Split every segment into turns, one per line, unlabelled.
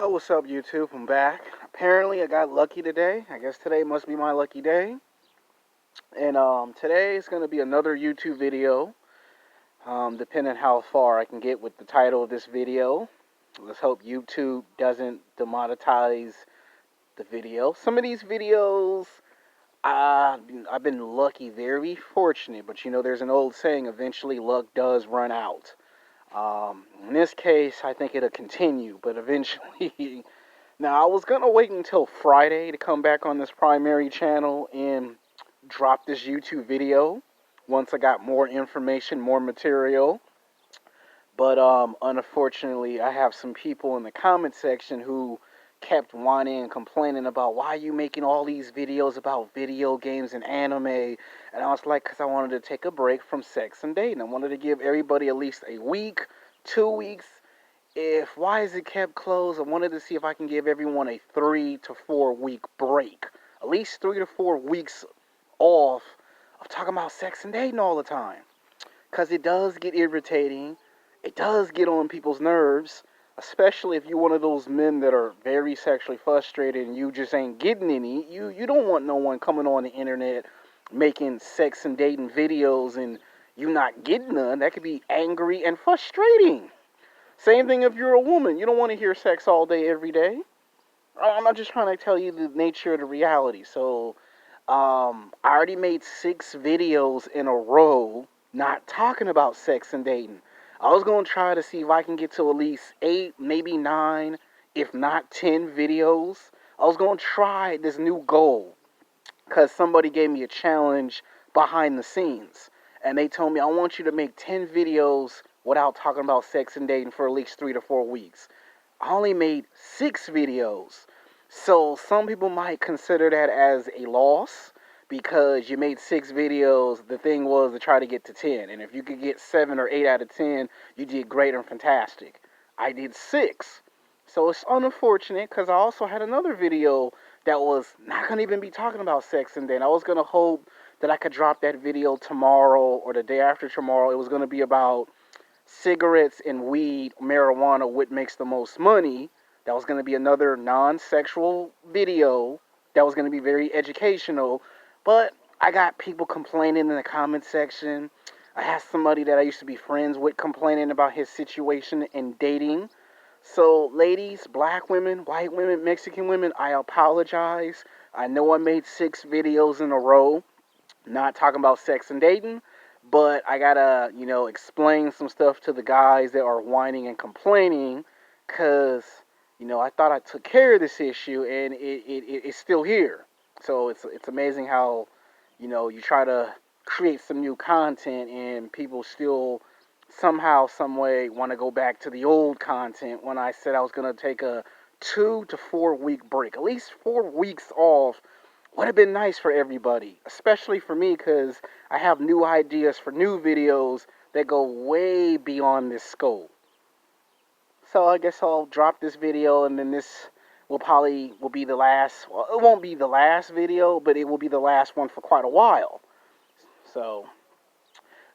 What's up, YouTube? I'm back. Apparently, I got lucky today. I guess today must be my lucky day. And today is going to be another YouTube video, depending how far I can get with the title of this video. Let's hope YouTube doesn't demonetize the video. Some of these videos, I've been lucky, very fortunate, but there's an old saying, eventually luck does run out. In this case, I think it'll continue, but eventually. Now, I was going to wait until Friday to come back on this primary channel and drop this YouTube video once I got more information, more material. But unfortunately, I have some people in the comment section who kept whining and complaining about why are you making all these videos about video games and anime. And I was like, because I wanted to take a break from sex and dating. I wanted to give everybody at least a week, 2 weeks. If Why Is It Kept closed, I wanted to see if I can give everyone a 3 to 4 week break. At least 3 to 4 weeks off of talking about sex and dating all the time. Because it does get irritating. It does get on people's nerves. Especially if you're one of those men that are very sexually frustrated and you just ain't getting any. You don't want no one coming on the internet making sex and dating videos and you not getting none. That could be angry and frustrating. Same thing if you're a woman. You don't want to hear sex all day, every day. I'm not just trying to tell you the nature of the reality. So, I already made 6 videos in a row not talking about sex and dating. I was going to try to see if I can get to at least 8, maybe 9, if not 10 videos. I was going to try this new goal because somebody gave me a challenge behind the scenes. And they told me, I want you to make 10 videos without talking about sex and dating for at least 3 to 4 weeks. I only made 6 videos. So some people might consider that as a loss because you made 6 videos. The thing was to try to get to 10. And if you could get 7 or 8 out of 10, you did great and fantastic. I did 6. So it's unfortunate because I also had another video that was not going to even be talking about sex and dating. I was going to hope that I could drop that video tomorrow or the day after tomorrow. It was going to be about cigarettes and weed, marijuana, what makes the most money. That was going to be another non-sexual video that was going to be very educational. But I got people complaining in the comment section. I had somebody that I used to be friends with complaining about his situation in dating. So, ladies, black women, white women, Mexican women, I apologize. I know I made 6 videos in a row not talking about sex and dating, but I gotta, explain some stuff to the guys that are whining and complaining, because, I thought I took care of this issue, and it's still here. So it's amazing how, you try to create some new content, and people still somehow, some way want to go back to the old content when I said I was going to take a 2 to 4 week break. At least 4 weeks off would have been nice for everybody, especially for me because I have new ideas for new videos that go way beyond this scope. So I guess I'll drop this video and then this will be the last. Well, it won't be the last video, but it will be the last one for quite a while. So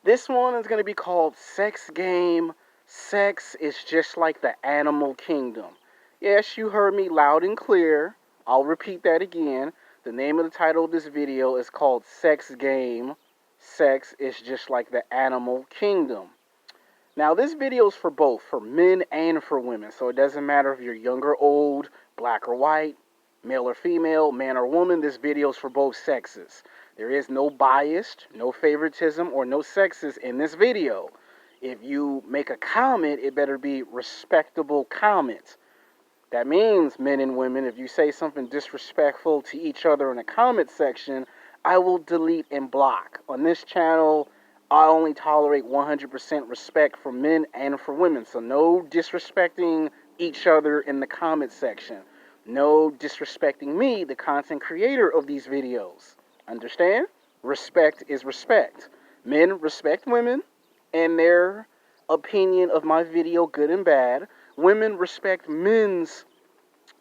this one is going to be called Sex Game. Sex is just like the animal kingdom. Yes, you heard me loud and clear. I'll repeat that again. The name of the title of this video is called Sex Game. Sex is just like the animal kingdom. Now, this video is for both, for men and for women. So it doesn't matter if you're young or old, black or white, male or female, man or woman. This video is for both sexes. There is no bias, no favoritism, or no sexist in this video. If you make a comment, it better be respectable comment. That means, men and women, if you say something disrespectful to each other in the comment section, I will delete and block. On this channel, I only tolerate 100% respect for men and for women. So no disrespecting each other in the comment section. No disrespecting me, the content creator of these videos. Understand? Respect is respect. Men respect women and their opinion of my video, good and bad. Women respect men's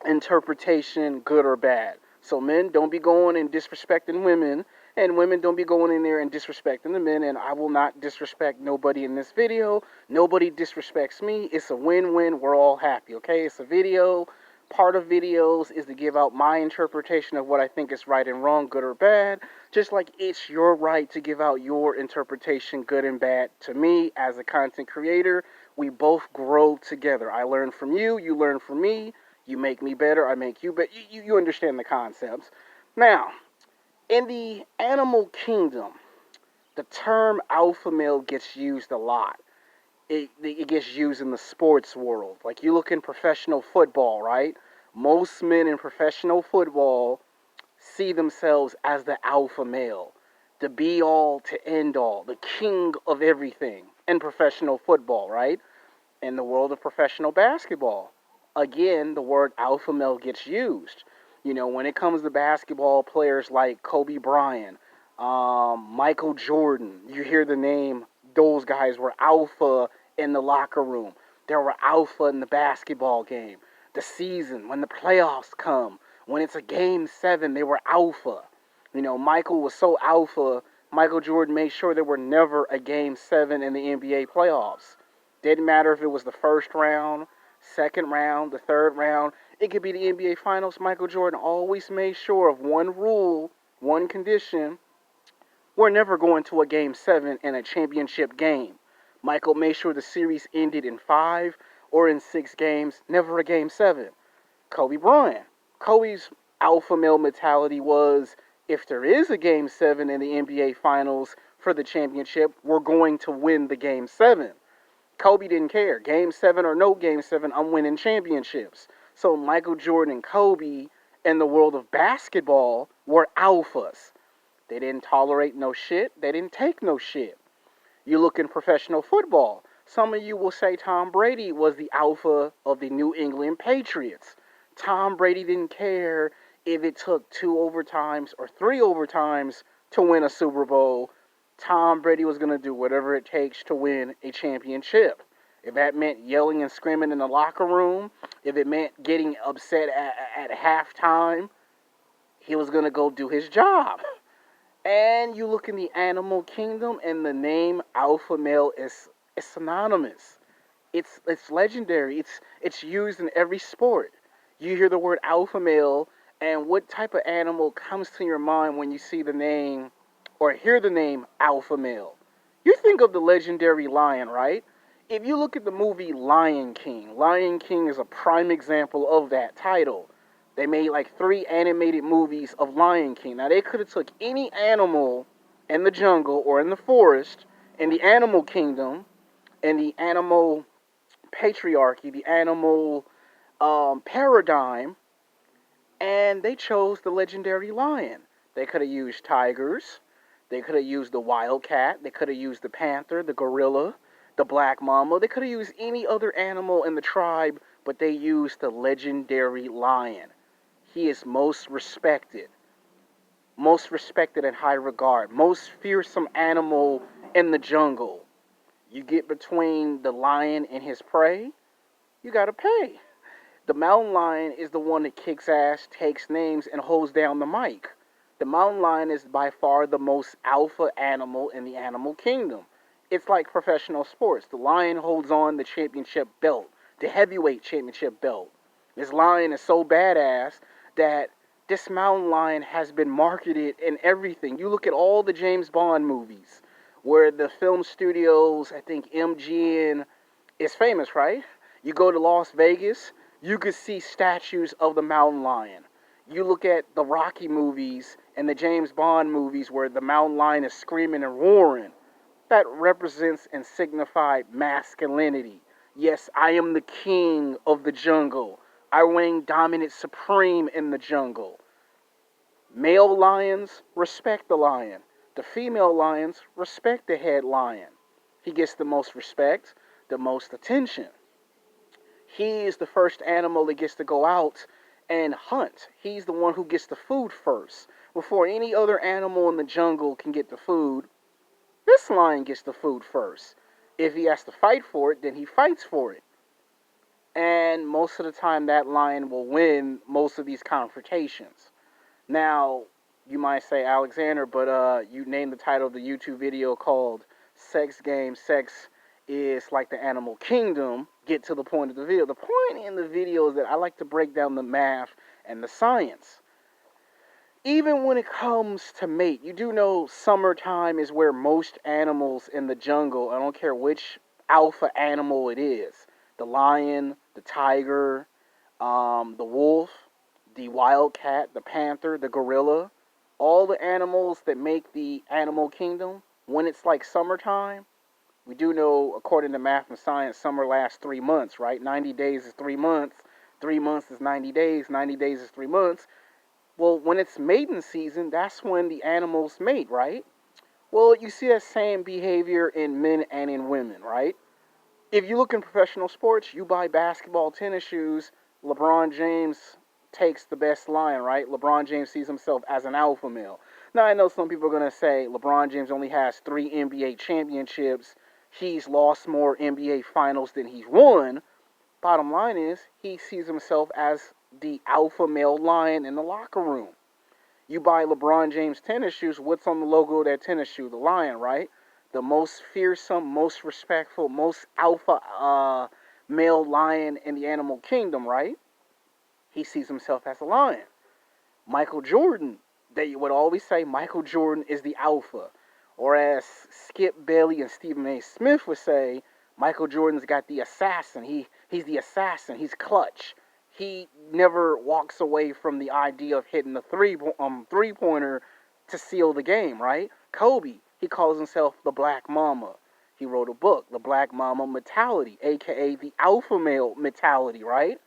interpretation, good or bad. So men, don't be going and disrespecting women, and women don't be going in there and disrespecting the men, and I will not disrespect nobody in this video. Nobody disrespects me. It's a win-win. We're all happy, okay? It's a video. Part of videos is to give out my interpretation of what I think is right and wrong, good or bad, just like it's your right to give out your interpretation, good and bad. To me, as a content creator, we both grow together. I learn from you, you learn from me, you make me better, I make you better. You understand the concepts. Now, in the animal kingdom, the term alpha male gets used a lot. It gets used in the sports world. Like you look in professional football, right? Most men in professional football see themselves as the alpha male, the be all to end all, the king of everything in professional football, right? In the world of professional basketball, again, the word alpha male gets used. You know, when it comes to basketball players like Kobe Bryant, Michael Jordan, you hear the name, those guys were alpha in the locker room. They were alpha in the basketball game. The season, when the playoffs come, when it's a game seven, they were alpha. You know, Michael was so alpha, Michael Jordan made sure there were never a game seven in the NBA playoffs. Didn't matter if it was the first round, second round, the third round. It could be the NBA Finals. Michael Jordan always made sure of one rule, one condition. We're never going to a game seven in a championship game. Michael made sure the series ended in 5 or in 6 games, never a game seven. Kobe Bryant. Kobe's alpha male mentality was if there is a game seven in the NBA Finals for the championship, we're going to win the game seven. Kobe didn't care. Game seven or no game seven, I'm winning championships. So Michael Jordan and Kobe in the world of basketball were alphas. They didn't tolerate no shit. They didn't take no shit. You look in professional football. Some of you will say Tom Brady was the alpha of the New England Patriots. Tom Brady didn't care if it took 2 overtimes or 3 overtimes to win a Super Bowl. Tom Brady was going to do whatever it takes to win a championship. If that meant yelling and screaming in the locker room, if it meant getting upset at halftime, he was going to go do his job. And you look in the animal kingdom, and the name alpha male is synonymous. It's legendary. It's used in every sport. You hear the word alpha male, and what type of animal comes to your mind when you see the name or hear the name alpha male? You think of the legendary lion, right? If you look at the movie Lion King is a prime example of that title. They made like 3 animated movies of Lion King. Now they could have took any animal in the jungle or in the forest, in the animal kingdom, in the animal patriarchy, the animal paradigm, and they chose the legendary lion. They could have used tigers. They could have used the wildcat. They could have used the panther, the gorilla, the black mamba. They could have used any other animal in the tribe, but they used the legendary lion. He is most respected in high regard, most fearsome animal in the jungle. You get between the lion and his prey, you gotta pay. The mountain lion is the one that kicks ass, takes names, and holds down the mic. The mountain lion is by far the most alpha animal in the animal kingdom. It's like professional sports. The lion holds on the championship belt, the heavyweight championship belt. This lion is so badass that this mountain lion has been marketed in everything. You look at all the James Bond movies where the film studios, I think MGM is famous, right? You go to Las Vegas, you could see statues of the mountain lion. You look at the Rocky movies and the James Bond movies where the mountain lion is screaming and roaring. That represents and signifies masculinity. Yes, I am the king of the jungle. I reign dominant supreme in the jungle. Male lions respect the lion. The female lions respect the head lion. He gets the most respect, the most attention. He is the first animal that gets to go out and hunt. He's the one who gets the food first. Before any other animal in the jungle can get the food, this lion gets the food first. If he has to fight for it, then he fights for it. And most of the time, that lion will win most of these confrontations. Now, you might say, Alexander, but you named the title of the YouTube video called Sex Game, Sex is like the animal kingdom get to the point of the video. The point in the video is that I like to break down the math and the science. Even when it comes to mate, you do know summertime is where most animals in the jungle, I don't care which alpha animal it is, the lion, the tiger, the wolf, the wildcat, the panther, the gorilla, all the animals that make the animal kingdom, when it's like summertime, we do know, according to math and science, summer lasts 3 months, right? 90 days is 3 months. 3 months is 90 days. 90 days is 3 months. Well, when it's mating season, that's when the animals mate, right? Well, you see that same behavior in men and in women, right? If you look in professional sports, you buy basketball, tennis shoes, LeBron James takes the best line, right? LeBron James sees himself as an alpha male. Now, I know some people are going to say LeBron James only has 3 NBA championships. He's lost more NBA finals than he's won. Bottom line is, he sees himself as the alpha male lion in the locker room. You buy LeBron James tennis shoes, what's on the logo of that tennis shoe? The lion, right? The most fearsome, most respectful, most alpha male lion in the animal kingdom, right? He sees himself as a lion. Michael Jordan, they would always say Michael Jordan is the alpha. Or as Skip Bayless and Stephen A. Smith would say, Michael Jordan's got the assassin. He's the assassin. He's clutch. He never walks away from the idea of hitting the three-pointer to seal the game, right? Kobe, he calls himself the Black Mamba. He wrote a book, The Black Mamba Mentality, a.k.a. the alpha male mentality, right?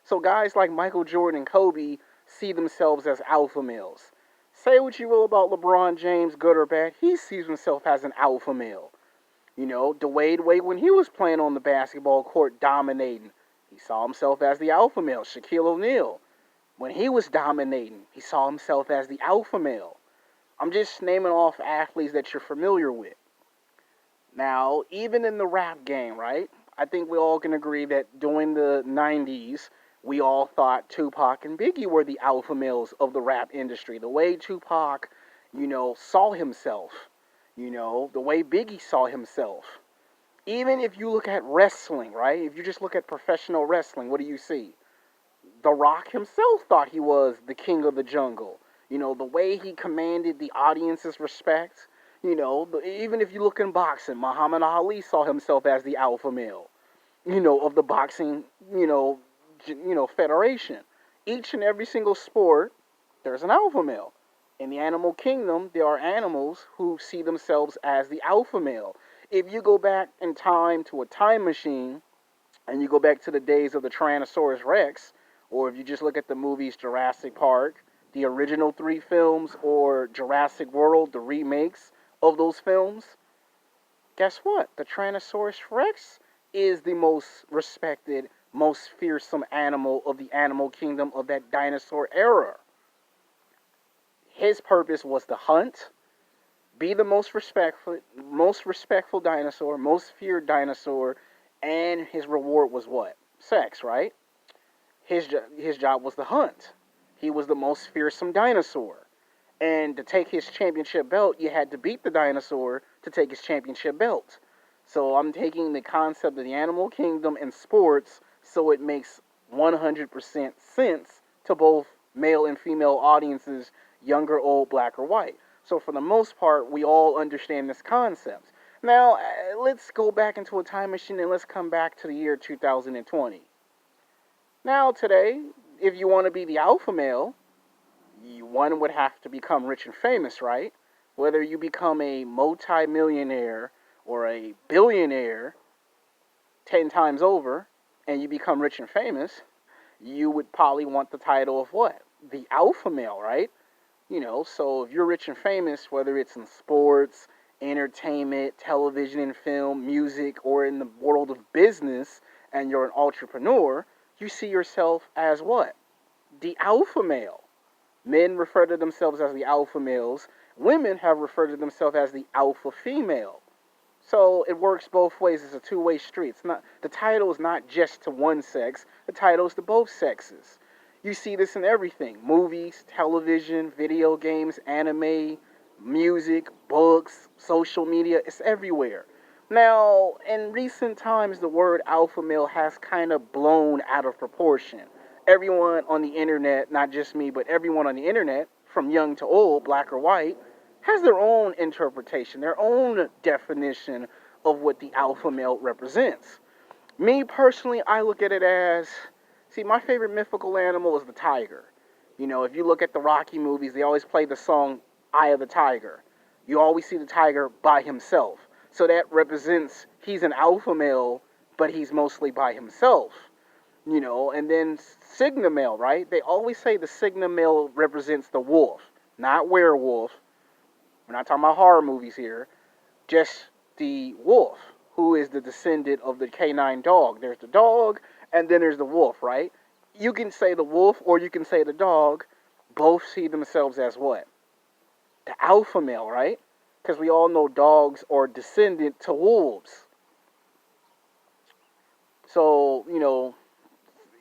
So guys like Michael Jordan and Kobe see themselves as alpha males. Say what you will about LeBron James, good or bad, he sees himself as an alpha male. You know, Dwayne Wade, when he was playing on the basketball court dominating, he saw himself as the alpha male. Shaquille O'Neal, when he was dominating, he saw himself as the alpha male. I'm just naming off athletes that you're familiar with. Now, even in the rap game, right? I think we all can agree that during the 90s, we all thought Tupac and Biggie were the alpha males of the rap industry. The way Tupac, saw himself, the way Biggie saw himself. Even if you look at wrestling, right? If you just look at professional wrestling, what do you see? The Rock himself thought he was the king of the jungle. The way he commanded the audience's respect. Even if you look in boxing, Muhammad Ali saw himself as the alpha male, of the boxing, federation. Each and every single sport, there's an alpha male. In the animal kingdom, there are animals who see themselves as the alpha male. If you go back in time to a time machine, and you go back to the days of the Tyrannosaurus Rex, or if you just look at the movies Jurassic Park, the original 3 films, or Jurassic World, the remakes of those films, guess what? The Tyrannosaurus Rex is the most respected, most fearsome animal of the animal kingdom of that dinosaur era. His purpose was to hunt, be the most respectful dinosaur, most feared dinosaur, and his reward was what? Sex, right? His job was to hunt. He was the most fearsome dinosaur. And to take his championship belt, you had to beat the dinosaur to take his championship belt. So I'm taking the concept of the animal kingdom and sports so it makes 100% sense to both male and female audiences, young or old, black or white. So for the most part, we all understand this concept. Now, let's go back into a time machine and let's come back to the year 2020. Now, today, if you want to be the alpha male, one would have to become rich and famous, right? Whether you become a multi-millionaire or a billionaire 10 times over and you become rich and famous, you would probably want the title of what? The alpha male, right? So if you're rich and famous, whether it's in sports, entertainment, television and film, music, or in the world of business, and you're an entrepreneur, you see yourself as what? The alpha male. Men refer to themselves as the alpha males. Women have referred to themselves as the alpha female. So it works both ways. It's a two-way street. The title is not just to one sex. The title is to both sexes. You see this in everything. Movies, television, video games, anime, music, books, social media. It's everywhere. Now, in recent times, the word alpha male has kind of blown out of proportion. Everyone on the internet, not just me, but everyone on the internet, from young to old, black or white, has their own interpretation, their own definition of what the alpha male represents. Me personally, I look at it as, see, my favorite mythical animal is the tiger. You know, if you look at the Rocky movies, they always play the song Eye of the Tiger. You always see the tiger by himself. So that represents he's an alpha male, but he's mostly by himself. You know, and then Sigma male, right? They always say the Sigma male represents the wolf, not werewolf. We're not talking about horror movies here. Just the wolf, who is the descendant of the canine dog. There's the dog, and then there's the wolf, right? You can say the wolf or you can say the dog. Both see themselves as what? The alpha male, right? Because we all know dogs are descendant to wolves. So, you know,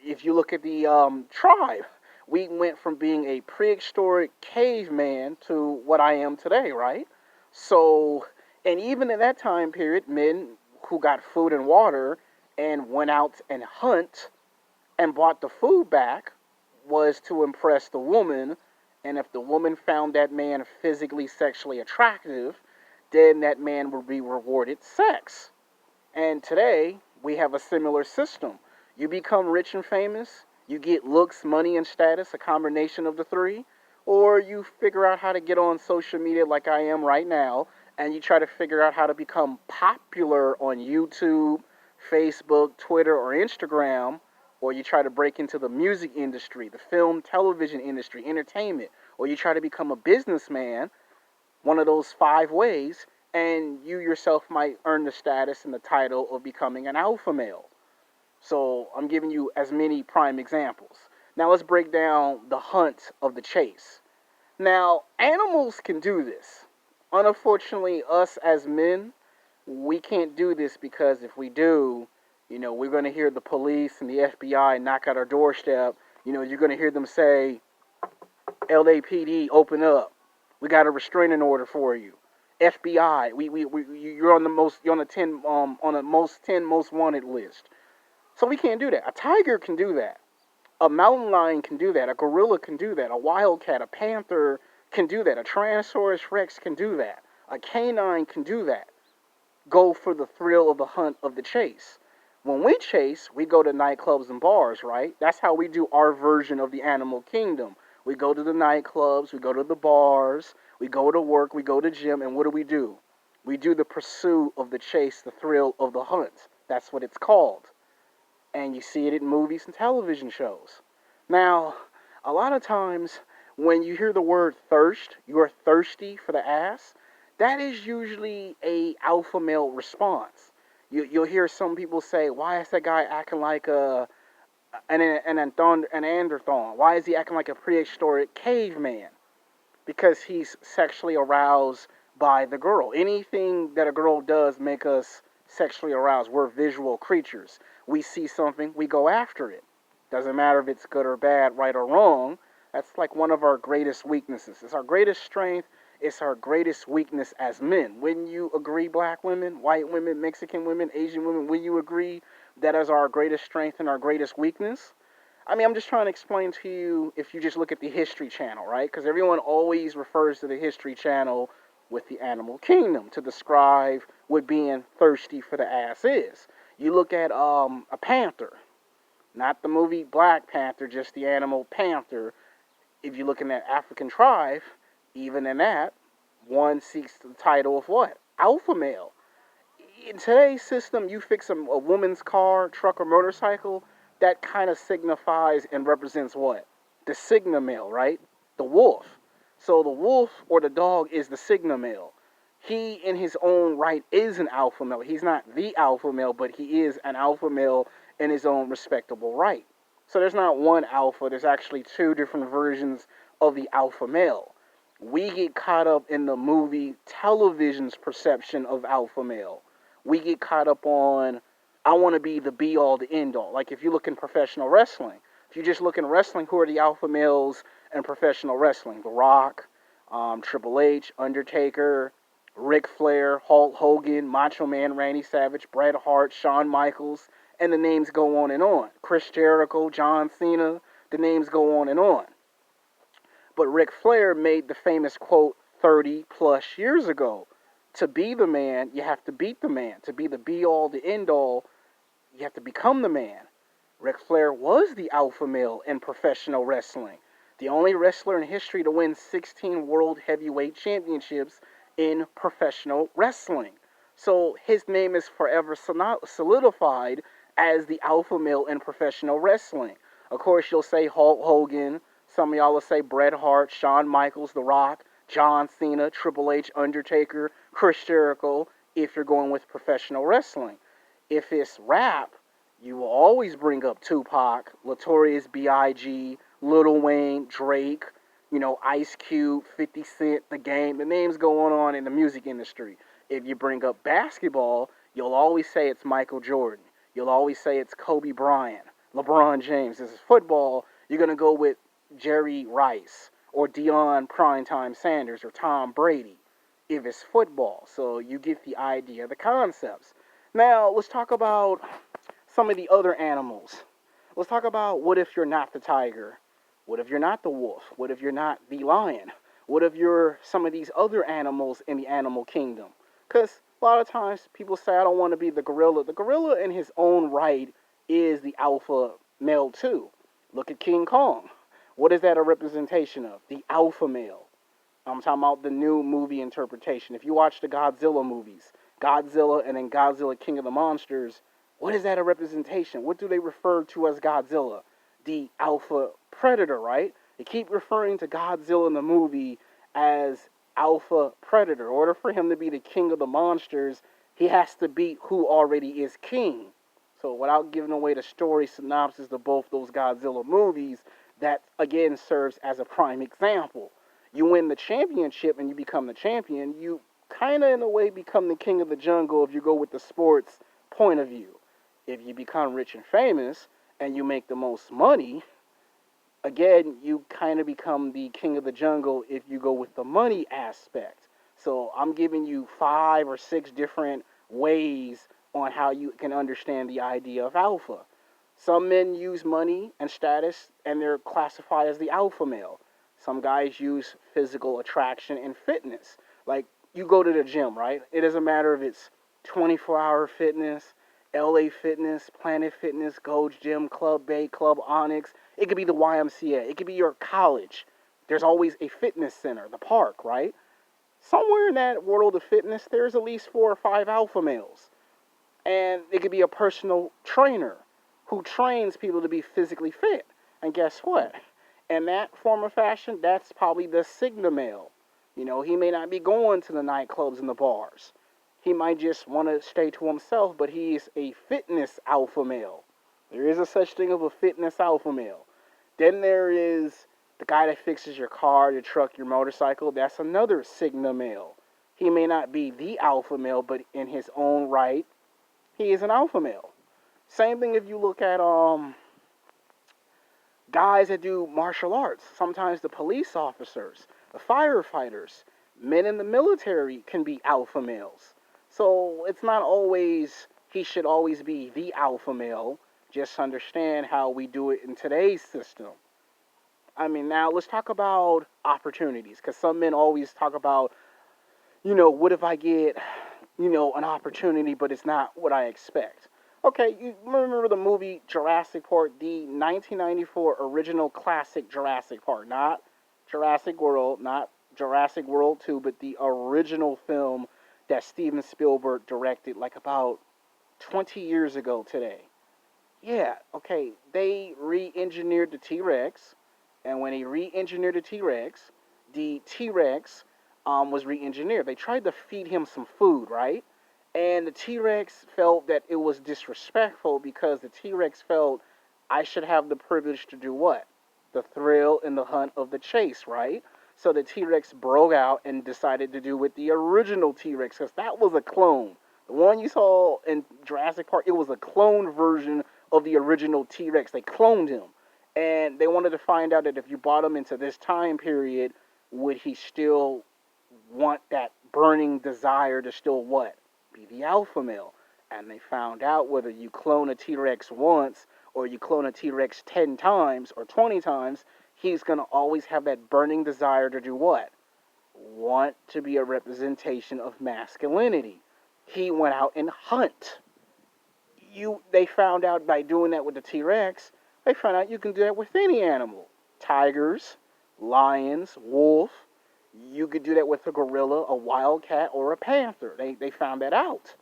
if you look at the tribe, we went from being a prehistoric caveman to what I am today, right? So, and even in that time period, men who got food and water and went out and hunt and brought the food back was to impress the woman. And if the woman found that man physically, sexually attractive, then that man would be rewarded sex. And today, we have a similar system. You become rich and famous, you get looks, money, and status, a combination of the three, or you figure out how to get on social media like I am right now, and you try to figure out how to become popular on YouTube, Facebook, Twitter, or Instagram, or you try to break into the music industry, the film, television industry, entertainment, or you try to become a businessman, one of those five ways, and you yourself might earn the status and the title of becoming an alpha male. So I'm giving you as many prime examples. Now let's break down the hunt of the chase. Now, animals can do this. Unfortunately, us as men, we can't do this because if we do, you know, we're going to hear the police and the FBI knock at our doorstep. You know, you're going to hear them say, LAPD, open up. We got a restraining order for you. FBI, you're on the most 10 most wanted list. So we can't do that. A tiger can do that. A mountain lion can do that. A gorilla can do that. A wildcat, a panther can do that. A Tyrannosaurus Rex can do that. A canine can do that. Go for the thrill of the hunt of the chase. When we chase, we go to nightclubs and bars, right? That's how we do our version of the animal kingdom. We go to the nightclubs, we go to the bars, we go to work, we go to gym, and what do? We do the pursuit of the chase, the thrill of the hunt. That's what it's called. And you see it in movies and television shows. Now, a lot of times when you hear the word thirst, you're thirsty for the ass, that is usually a alpha male response. You'll hear some people say, why is that guy acting like an Neanderthal? Why is he acting like a prehistoric caveman? Because he's sexually aroused by the girl. Anything that a girl does make us sexually aroused. We're visual creatures. We see something, we go after it. Doesn't matter if it's good or bad, right or wrong. That's like one of our greatest weaknesses. It's our greatest strength. It's our greatest weakness as men. Wouldn't you agree, black women, white women, Mexican women, Asian women? Wouldn't you agree that is our greatest strength and our greatest weakness? I mean, I'm just trying to explain to you if you just look at the History Channel, right? Because everyone always refers to the History Channel with the animal kingdom to describe what being thirsty for the ass is. You look at a panther, not the movie Black Panther, just the animal panther. If you're looking at African tribe, even in that, one seeks the title of what? Alpha male. In today's system, you fix a woman's car, truck, or motorcycle, that kind of signifies and represents what? The sigma male, right? The wolf. So the wolf or the dog is the sigma male. He, in his own right, is an alpha male. He's not the alpha male, but he is an alpha male in his own respectable right. So there's not one alpha. There's actually two different versions of the alpha male. We get caught up in the movie television's perception of alpha male. We get caught up on, I want to be the be-all, the end-all. Like if you look in professional wrestling, if you just look in wrestling, who are the alpha males in professional wrestling? The Rock, Triple H, Undertaker, Ric Flair, Hulk Hogan, Macho Man Randy Savage, Bret Hart, Shawn Michaels, and the names go on and on. Chris Jericho, John Cena, the names go on and on. But Ric Flair made the famous quote 30 plus years ago. To be the man, you have to beat the man. To be the be all, the end all, you have to become the man. Ric Flair was the alpha male in professional wrestling. The only wrestler in history to win 16 World Heavyweight Championships in professional wrestling. So his name is forever solidified as the alpha male in professional wrestling. Of course, you'll say Hulk Hogan. Some of y'all will say Bret Hart, Shawn Michaels, The Rock, John Cena, Triple H, Undertaker, Chris Jericho, if you're going with professional wrestling. If it's rap, you will always bring up Tupac, Notorious B.I.G., Lil Wayne, Drake, Ice Cube, 50 Cent, The Game. The names going on in the music industry. If you bring up basketball, you'll always say it's Michael Jordan. You'll always say it's Kobe Bryant, LeBron James. This is football. You're going to go with Jerry Rice or Deion Primetime Sanders or Tom Brady if it's football. So you get the idea, the concepts. Now, let's talk about some of the other animals. Let's talk about what if you're not the tiger? What if you're not the wolf? What if you're not the lion? What if you're some of these other animals in the animal kingdom? Because a lot of times people say, I don't want to be the gorilla. The gorilla in his own right is the alpha male too. Look at King Kong. What is that a representation of? The alpha male. I'm talking about the new movie interpretation. If you watch the Godzilla movies, Godzilla and then Godzilla King of the Monsters, what is that a representation? What do they refer to as Godzilla? The alpha predator, right? They keep referring to Godzilla in the movie as alpha predator. In order for him to be the king of the monsters, he has to beat who already is king. So without giving away the story synopsis of both those Godzilla movies, that again serves as a prime example. You win the championship and you become the champion, you kind of in a way become the king of the jungle if you go with the sports point of view. If you become rich and famous and you make the most money, again, you kind of become the king of the jungle if you go with the money aspect. So I'm giving you 5 or 6 different ways on how you can understand the idea of alpha. Some men use money and status and they're classified as the alpha male. Some guys use physical attraction and fitness. Like you go to the gym, right? It doesn't matter if it's 24-hour fitness, LA Fitness, Planet Fitness, Gold's Gym, Club Bay, Club Onyx. It could be the YMCA. It could be your college. There's always a fitness center, the park, right? Somewhere in that world of fitness, there's at least 4 or 5 alpha males. And it could be a personal trainer who trains people to be physically fit. And guess what? In that form of fashion, that's probably the Sigma male. He may not be going to the nightclubs and the bars. He might just want to stay to himself, but he's a fitness alpha male. There is a such thing of a fitness alpha male. Then there is the guy that fixes your car, your truck, your motorcycle. That's another Sigma male. He may not be the alpha male, but in his own right, he is an alpha male. Same thing if you look at guys that do martial arts. Sometimes the police officers, the firefighters, men in the military can be alpha males. So it's not always, he should always be the alpha male. Just understand how we do it in today's system. Now let's talk about opportunities. Because some men always talk about, what if I get, an opportunity, but it's not what I expect. Okay, you remember the movie Jurassic Park, the 1994 original classic Jurassic Park. Not Jurassic World, not Jurassic World 2, but the original film that Steven Spielberg directed like about 20 years ago today. Yeah, okay, they re-engineered the T-Rex, and when they re-engineered the T-Rex was re-engineered. They tried to feed him some food, right? And the T-Rex felt that it was disrespectful because the T-Rex felt I should have the privilege to do what? The thrill and the hunt of the chase, right? So the T-Rex broke out and decided to do with the original T-Rex because that was a clone. The one you saw in Jurassic Park, it was a cloned version of the original T-Rex. They cloned him. And they wanted to find out that if you brought him into this time period, would he still want that burning desire to still what? Be the alpha male. And they found out whether you clone a T-Rex once or you clone a T-Rex 10 times or 20 times, he's going to always have that burning desire to do what? Want to be a representation of masculinity. He went out and hunt. They found out by doing that with the T-Rex, they found out you can do that with any animal. Tigers, lions, wolf. You could do that with a gorilla, a wildcat, or a panther. They found that out.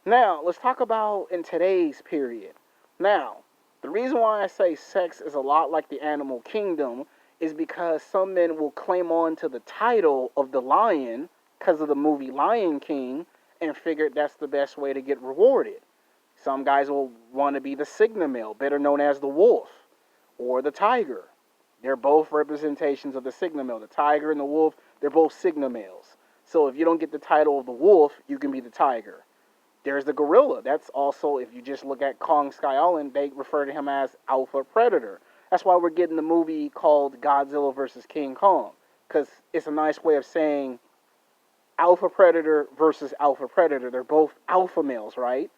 Now, let's talk about in today's period. Now, the reason why I say sex is a lot like the animal kingdom is because some men will claim on to the title of the lion because of the movie Lion King and figure that's the best way to get rewarded. Some guys will want to be the Sigma male, better known as the wolf, or the tiger. They're both representations of the Sigma male. The tiger and the wolf, they're both Sigma males. So if you don't get the title of the wolf, you can be the tiger. There's the gorilla. That's also, if you just look at Kong Sky Island, they refer to him as Alpha Predator. That's why we're getting the movie called Godzilla vs. King Kong, because it's a nice way of saying Alpha Predator versus Alpha Predator. They're both alpha males, right?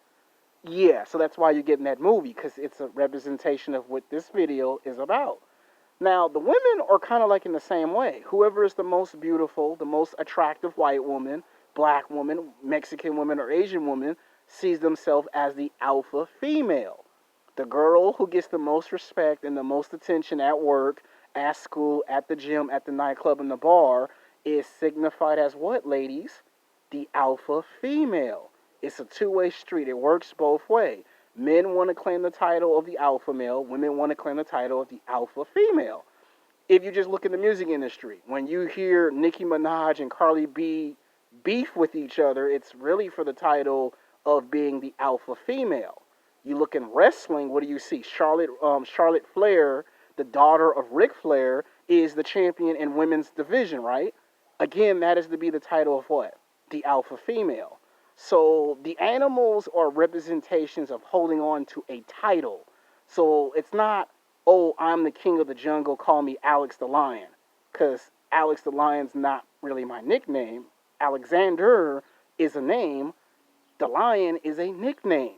Yeah, so that's why you're getting that movie, because it's a representation of what this video is about. Now, the women are kind of like in the same way. Whoever is the most beautiful, the most attractive white woman, black woman, Mexican woman, or Asian woman sees themselves as the alpha female. The girl who gets the most respect and the most attention at work, at school, at the gym, at the nightclub, and the bar is signified as what, ladies? The alpha female. It's a two-way street. It works both ways. Men want to claim the title of the alpha male. Women want to claim the title of the alpha female. If you just look in the music industry, when you hear Nicki Minaj and Cardi B beef with each other, it's really for the title of being the alpha female. You look in wrestling, what do you see? Charlotte Flair, the daughter of Ric Flair, is the champion in women's division, right? Again, that is to be the title of what? The alpha female. So the animals are representations of holding on to a title. So it's not, oh, I'm the king of the jungle, call me Alex the Lion. Because Alex the Lion's not really my nickname. Alexander is a name. The Lion is a nickname.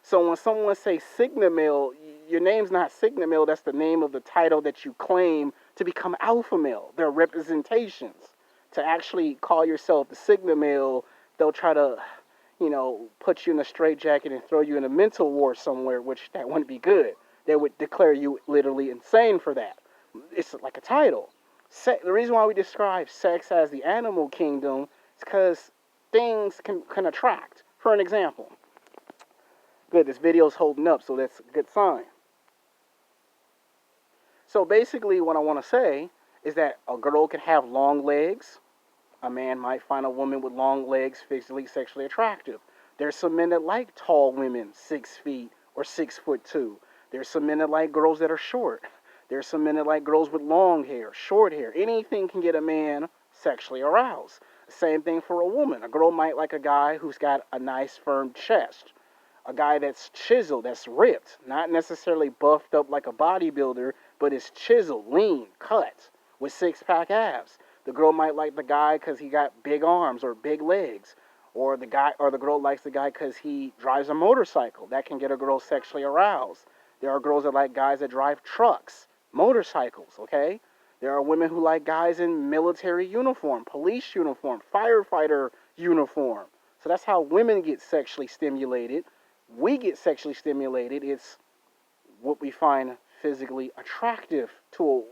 So when someone says Sigma male, your name's not Sigma male. That's the name of the title that you claim to become alpha male. They're representations. To actually call yourself the Sigma male, they'll try to, put you in a straitjacket and throw you in a mental ward somewhere, which that wouldn't be good. They would declare you literally insane for that. It's like a title. The reason why we describe sex as the animal kingdom is because things can attract. For an example. Good, this video's holding up, so that's a good sign. So basically what I want to say is that a girl can have long legs. A man might find a woman with long legs physically, sexually attractive. There's some men that like tall women, 6 feet or 6'2". There's some men that like girls that are short. There's some men that like girls with long hair, short hair. Anything can get a man sexually aroused. Same thing for a woman. A girl might like a guy who's got a nice firm chest. A guy that's chiseled, that's ripped. Not necessarily buffed up like a bodybuilder, but is chiseled, lean, cut, with six-pack abs. The girl might like the guy because he got big arms or big legs. Or the girl likes the guy because he drives a motorcycle. That can get a girl sexually aroused. There are girls that like guys that drive trucks, motorcycles, okay? There are women who like guys in military uniform, police uniform, firefighter uniform. So that's how women get sexually stimulated. We get sexually stimulated. It's what we find physically attractive to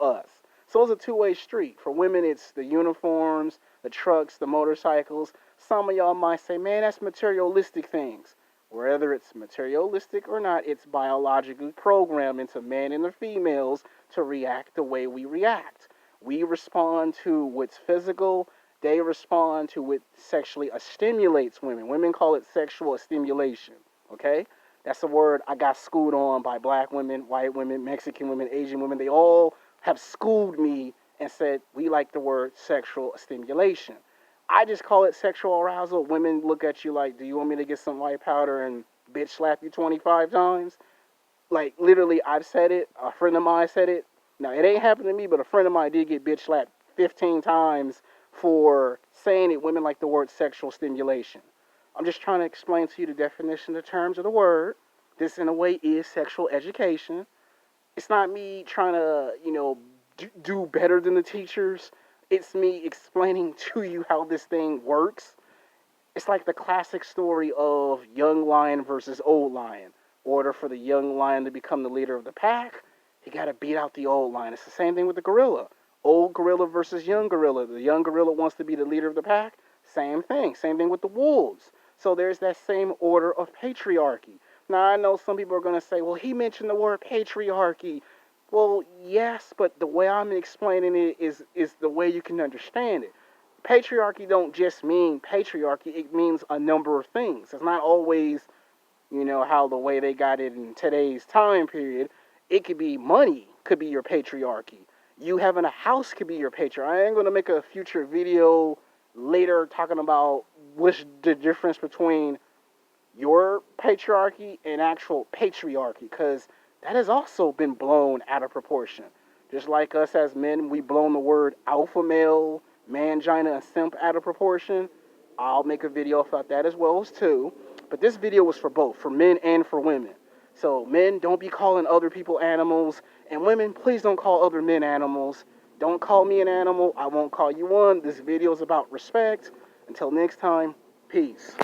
us. So it's a two-way street. For women, it's the uniforms, the trucks, the motorcycles. Some of y'all might say, man, that's materialistic things. Whether it's materialistic or not, it's biologically programmed into men and the females to react the way we react. We respond to what's physical. They respond to what sexually stimulates women. Women call it sexual stimulation, okay? That's a word I got schooled on by black women, white women, Mexican women, Asian women. They all have schooled me and said, we like the word sexual stimulation. I just call it sexual arousal. Women look at you like, do you want me to get some white powder and bitch slap you 25 times? Like, literally, I've said it. A friend of mine said it. Now, it ain't happened to me, but a friend of mine did get bitch slapped 15 times for saying it, women like the word sexual stimulation. I'm just trying to explain to you the definition, the terms of the word. This, in a way, is sexual education. It's not me trying to, do better than the teachers. It's me explaining to you how this thing works. It's like the classic story of young lion versus old lion. In order for the young lion to become the leader of the pack, he got to beat out the old lion. It's the same thing with the gorilla. Old gorilla versus young gorilla. The young gorilla wants to be the leader of the pack. Same thing. Same thing with the wolves. So there's that same order of patriarchy. Now, I know some people are going to say, well, he mentioned the word patriarchy. Well, yes, but the way I'm explaining it is the way you can understand it. Patriarchy don't just mean patriarchy. It means a number of things. It's not always, how the way they got it in today's time period. It could be money, could be your patriarchy. You having a house could be your patriarchy. I ain't going to make a future video later talking about what's the difference between your patriarchy and actual patriarchy, because that has also been blown out of proportion. Just like us as men, we blown the word alpha male, mangina, and simp out of proportion. I'll make a video about that as well as too. But this video was for both, for men and for women. So men, don't be calling other people animals, and women, please don't call other men animals. Don't call me an animal. I won't call you one. This video is about respect. Until next time, peace.